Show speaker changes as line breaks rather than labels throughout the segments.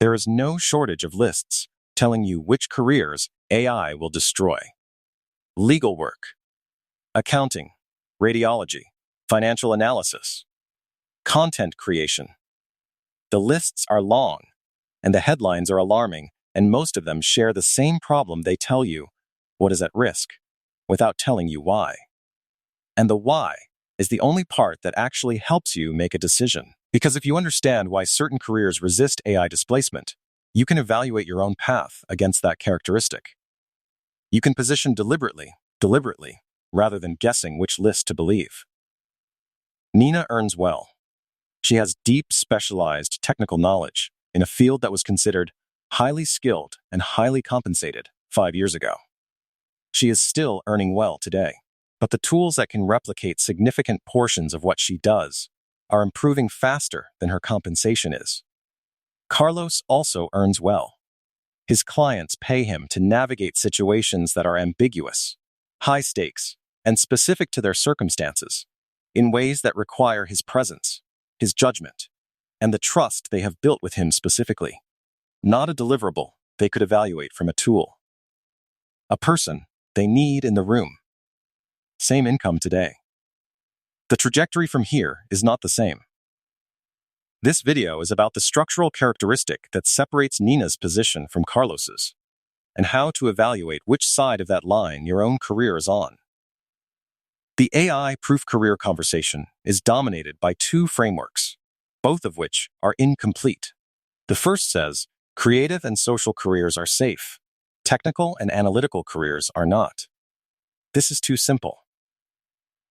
There is no shortage of lists telling you which careers AI will destroy. Legal work, accounting, radiology, financial analysis, content creation. The lists are long, and the headlines are alarming, and most of them share the same problem. They tell you what is at risk, without telling you why. And the why is the only part that actually helps you make a decision. Because if you understand why certain careers resist AI displacement, you can evaluate your own path against that characteristic. You can position deliberately, rather than guessing which list to believe. Nina earns well. She has deep, specialized technical knowledge in a field that was considered highly skilled and highly compensated 5 years ago. She is still earning well today, but the tools that can replicate significant portions of what she does are improving faster than her compensation is. Carlos also earns well. His clients pay him to navigate situations that are ambiguous, high stakes, and specific to their circumstances, in ways that require his presence, his judgment, and the trust they have built with him specifically. Not a deliverable they could evaluate from a tool. A person they need in the room. Same income today. The trajectory from here is not the same. This video is about the structural characteristic that separates Nina's position from Carlos's, and how to evaluate which side of that line your own career is on. The AI-proof career conversation is dominated by two frameworks, both of which are incomplete. The first says, creative and social careers are safe. Technical and analytical careers are not. This is too simple.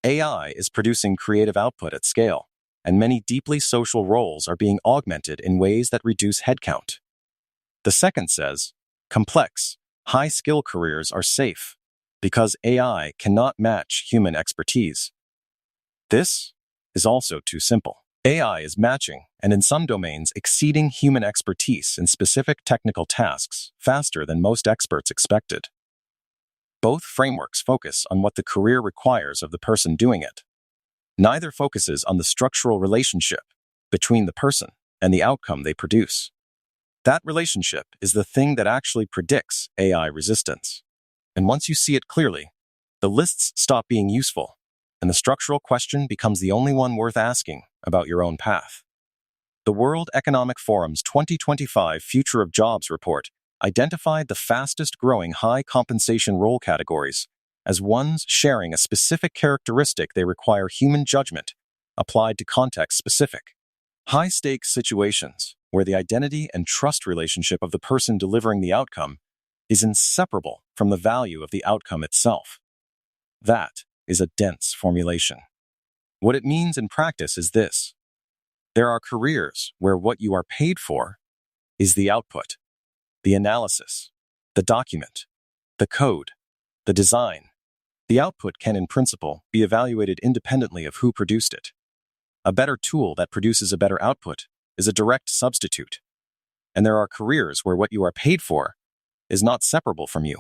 AI is producing creative output at scale, and many deeply social roles are being augmented in ways that reduce headcount. The second says, complex, high-skill careers are safe, because AI cannot match human expertise. This is also too simple. AI is matching, and in some domains exceeding human expertise in specific technical tasks faster than most experts expected. Both frameworks focus on what the career requires of the person doing it. Neither focuses on the structural relationship between the person and the outcome they produce. That relationship is the thing that actually predicts AI resistance. And once you see it clearly, the lists stop being useful, and the structural question becomes the only one worth asking about your own path. The World Economic Forum's 2025 Future of Jobs report identified the fastest-growing high-compensation role categories as ones sharing a specific characteristic they require human judgment applied to context-specific. High-stakes situations where the identity and trust relationship of the person delivering the outcome is inseparable from the value of the outcome itself. That is a dense formulation. What it means in practice is this. There are careers where what you are paid for is the output, the analysis, the document, the code, the design. The output can, in principle, be evaluated independently of who produced it. A better tool that produces a better output is a direct substitute. And there are careers where what you are paid for is not separable from you.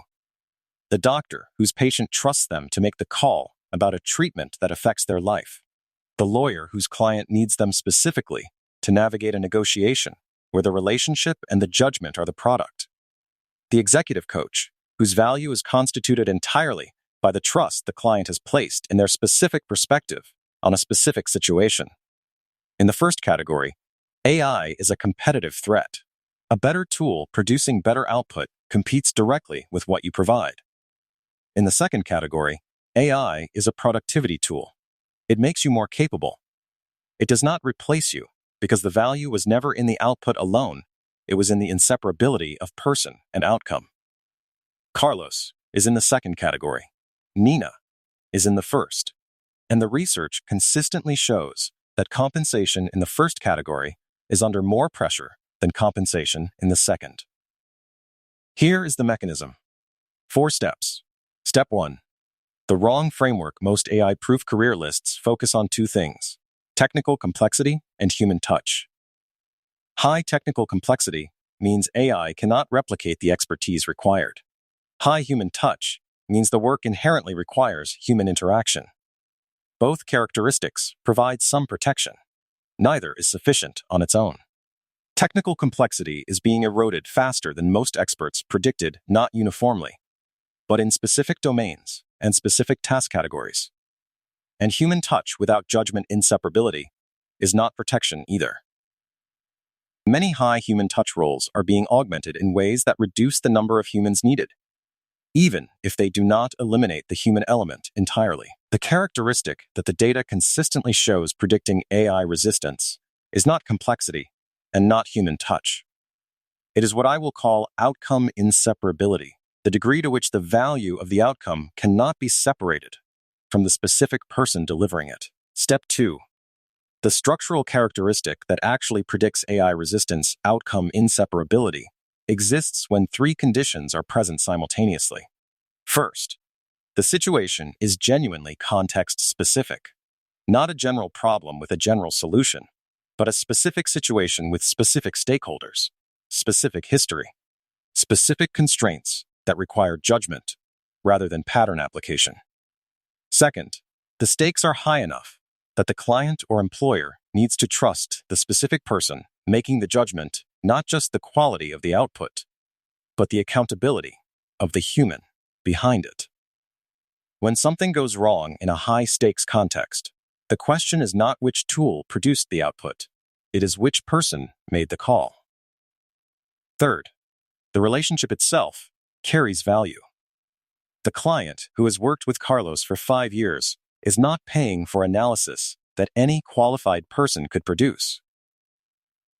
The doctor whose patient trusts them to make the call about a treatment that affects their life. The lawyer whose client needs them specifically to navigate a negotiation where the relationship and the judgment are the product. The executive coach whose value is constituted entirely by the trust the client has placed in their specific perspective on a specific situation. In the first category, AI is a competitive threat. A better tool producing better output competes directly with what you provide. In the second category, AI is a productivity tool. It makes you more capable. It does not replace you, because the value was never in the output alone, it was in the inseparability of person and outcome. Carlos is in the second category. Nina is in the first. And the research consistently shows that compensation in the first category is under more pressure than compensation in the second. Here is the mechanism. 4 steps. Step 1. The wrong framework. Most AI-proof career lists focus on 2 things: technical complexity and human touch. High technical complexity means AI cannot replicate the expertise required. High human touch means the work inherently requires human interaction. Both characteristics provide some protection. Neither is sufficient on its own. Technical complexity is being eroded faster than most experts predicted, not uniformly, but in specific domains and specific task categories. And human touch without judgment inseparability is not protection either. Many high human touch roles are being augmented in ways that reduce the number of humans needed, even if they do not eliminate the human element entirely. The characteristic that the data consistently shows predicting AI resistance is not complexity and not human touch. It is what I will call outcome inseparability, the degree to which the value of the outcome cannot be separated from the specific person delivering it. Step 2. The structural characteristic that actually predicts AI resistance outcome inseparability exists when three conditions are present simultaneously. First, the situation is genuinely context-specific, not a general problem with a general solution, but a specific situation with specific stakeholders, specific history, specific constraints that require judgment rather than pattern application. Second, the stakes are high enough that the client or employer needs to trust the specific person making the judgment, not just the quality of the output, but the accountability of the human behind it. When something goes wrong in a high-stakes context, the question is not which tool produced the output, it is which person made the call. Third, the relationship itself carries value. The client, who has worked with Carlos for 5 years, is not paying for analysis that any qualified person could produce.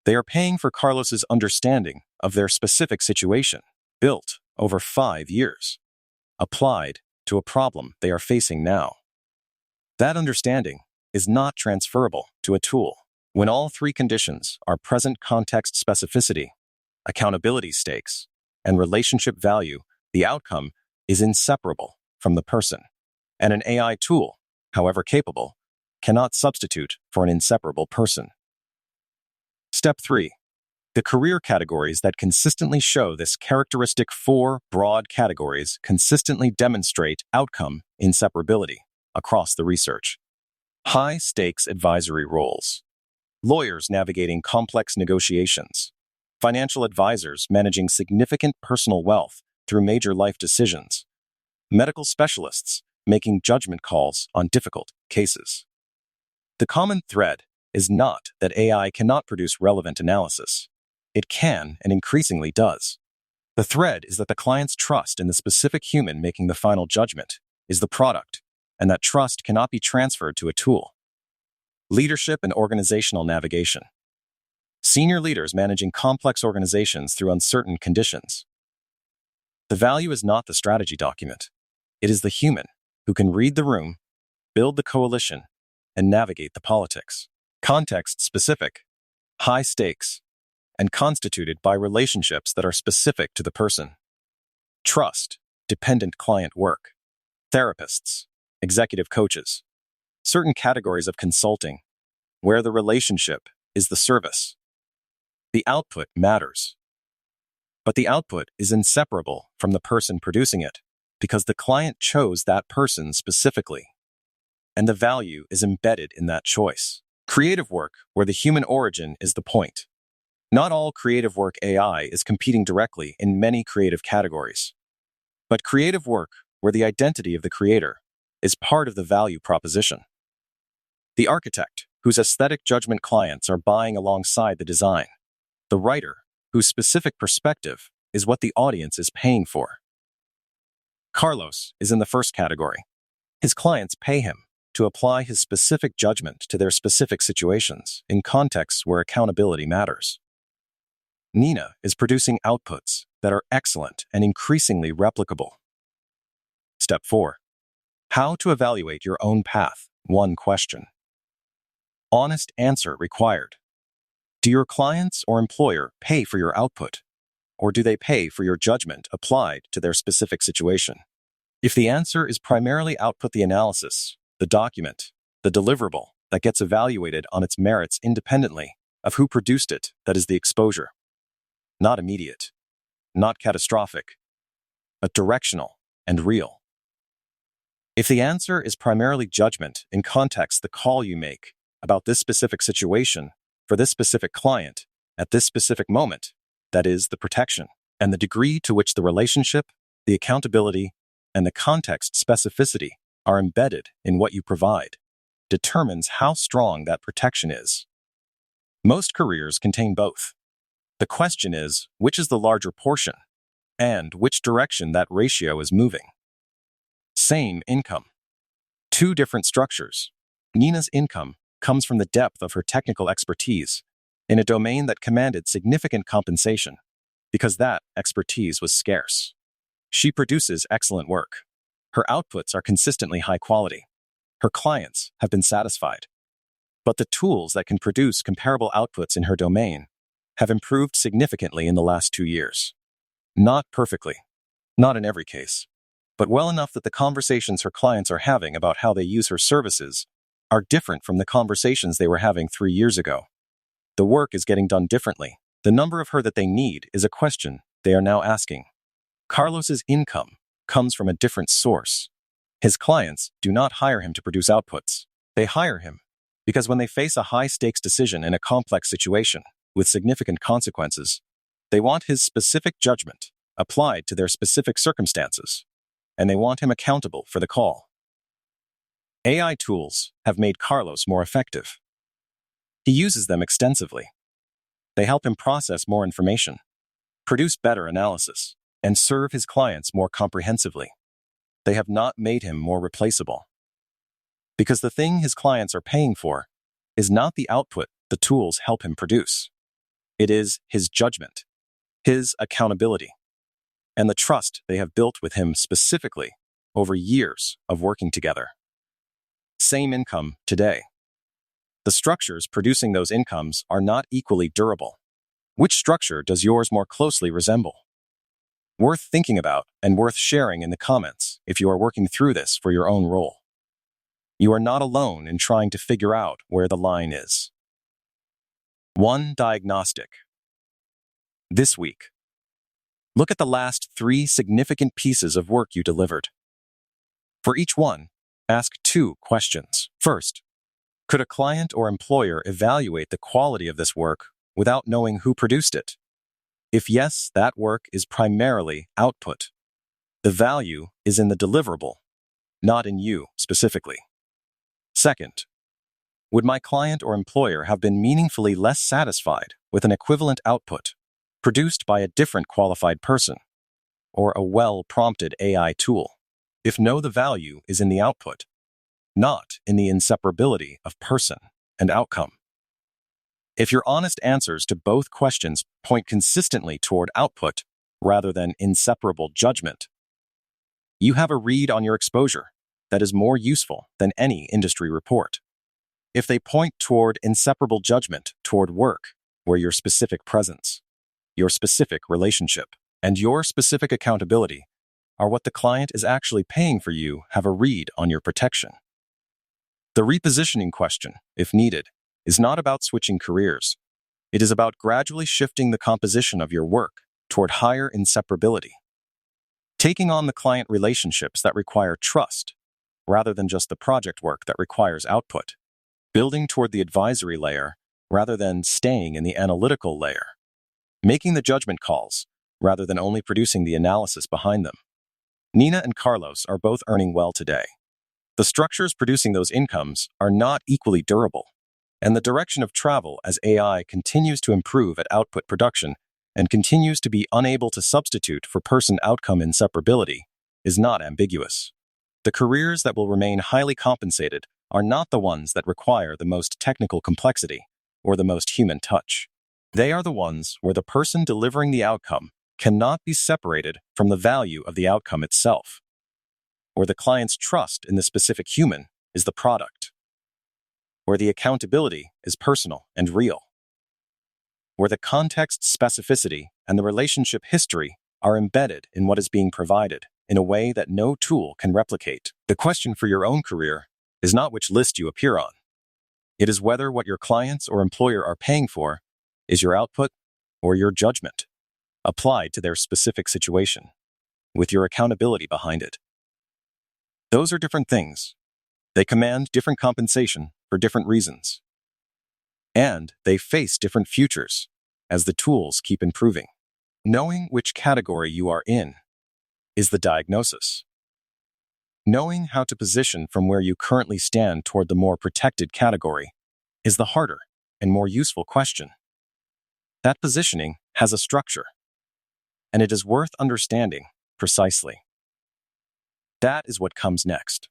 They are paying for Carlos's understanding of their specific situation, built over 5 years, applied to a problem they are facing now. That understanding is not transferable to a tool. When all three conditions are present: context specificity, accountability stakes, and relationship value, the outcome is inseparable from the person. And an AI tool, however capable, cannot substitute for an inseparable person. Step 3. The career categories that consistently show this characteristic. 4 broad categories consistently demonstrate outcome inseparability across the research. High-stakes advisory roles. Lawyers navigating complex negotiations. Financial advisors managing significant personal wealth through major life decisions. Medical specialists making judgment calls on difficult cases. The common thread is not that AI cannot produce relevant analysis. It can, and increasingly does. The thread is that the client's trust in the specific human making the final judgment is the product, and that trust cannot be transferred to a tool. Leadership and organizational navigation. Senior leaders managing complex organizations through uncertain conditions. The value is not the strategy document. It is the human who can read the room, build the coalition, and navigate the politics. Context-specific, high stakes, and constituted by relationships that are specific to the person. Trust, dependent client work. Therapists, executive coaches. Certain categories of consulting, where the relationship is the service. The output matters. But the output is inseparable from the person producing it, because the client chose that person specifically, and the value is embedded in that choice. Creative work, where the human origin is the point. Not all creative work AI is competing directly in many creative categories. But creative work, where the identity of the creator is part of the value proposition. The architect, whose aesthetic judgment clients are buying alongside the design. The writer, whose specific perspective is what the audience is paying for. Carlos is in the first category. His clients pay him to apply his specific judgment to their specific situations in contexts where accountability matters. Nina is producing outputs that are excellent and increasingly replicable. Step 4. How to evaluate your own path. 1 question. Honest answer required. Do your clients or employer pay for your output, or do they pay for your judgment applied to their specific situation? If the answer is primarily output, the analysis, the document, the deliverable that gets evaluated on its merits independently of who produced it, that is the exposure. Not immediate, not catastrophic, but directional and real. If the answer is primarily judgment in context, the call you make about this specific situation for this specific client at this specific moment, that is, the protection, and the degree to which the relationship, the accountability, and the context specificity are embedded in what you provide, determines how strong that protection is. Most careers contain both. The question is, which is the larger portion, and which direction that ratio is moving? Same income. Two different structures. Nina's income comes from the depth of her technical expertise in a domain that commanded significant compensation because that expertise was scarce. She produces excellent work. Her outputs are consistently high quality. Her clients have been satisfied. But the tools that can produce comparable outputs in her domain have improved significantly in the last 2 years. Not perfectly, not in every case, but well enough that the conversations her clients are having about how they use her services are different from the conversations they were having 3 years ago. The work is getting done differently. The number of her that they need is a question they are now asking. Carlos's income comes from a different source. His clients do not hire him to produce outputs. They hire him because when they face a high-stakes decision in a complex situation with significant consequences, they want his specific judgment applied to their specific circumstances, and they want him accountable for the call. AI tools have made Carlos more effective. He uses them extensively. They help him process more information, produce better analysis, and serve his clients more comprehensively. They have not made him more replaceable. Because the thing his clients are paying for is not the output the tools help him produce. It is his judgment, his accountability, and the trust they have built with him specifically over years of working together. Same income today. The structures producing those incomes are not equally durable. Which structure does yours more closely resemble? Worth thinking about and worth sharing in the comments if you are working through this for your own role. You are not alone in trying to figure out where the line is. 1. Diagnostic. This week, look at the last 3 significant pieces of work you delivered. For each one, ask 2 questions. First, could a client or employer evaluate the quality of this work without knowing who produced it? If yes, that work is primarily output. The value is in the deliverable, not in you specifically. Second, would my client or employer have been meaningfully less satisfied with an equivalent output produced by a different qualified person or a well-prompted AI tool? If no, the value is in the output, not in the inseparability of person and outcome. If your honest answers to both questions point consistently toward output rather than inseparable judgment, you have a read on your exposure that is more useful than any industry report. If they point toward inseparable judgment toward work where your specific presence, your specific relationship, and your specific accountability are what the client is actually paying for, you have a read on your protection. The repositioning question, if needed, is not about switching careers. It is about gradually shifting the composition of your work toward higher inseparability. Taking on the client relationships that require trust, rather than just the project work that requires output. Building toward the advisory layer, rather than staying in the analytical layer. Making the judgment calls, rather than only producing the analysis behind them. Nina and Carlos are both earning well today. The structures producing those incomes are not equally durable, and the direction of travel as AI continues to improve at output production and continues to be unable to substitute for person-outcome inseparability is not ambiguous. The careers that will remain highly compensated are not the ones that require the most technical complexity or the most human touch. They are the ones where the person delivering the outcome cannot be separated from the value of the outcome itself, where the client's trust in the specific human is the product, where the accountability is personal and real, where the context specificity and the relationship history are embedded in what is being provided in a way that no tool can replicate. The question for your own career is not which list you appear on. It is whether what your clients or employer are paying for is your output or your judgment, applied to their specific situation, with your accountability behind it. Those are different things. They command different compensation for different reasons. And they face different futures as the tools keep improving. Knowing which category you are in is the diagnosis. Knowing how to position from where you currently stand toward the more protected category is the harder and more useful question. That positioning has a structure, and it is worth understanding precisely. That is what comes next.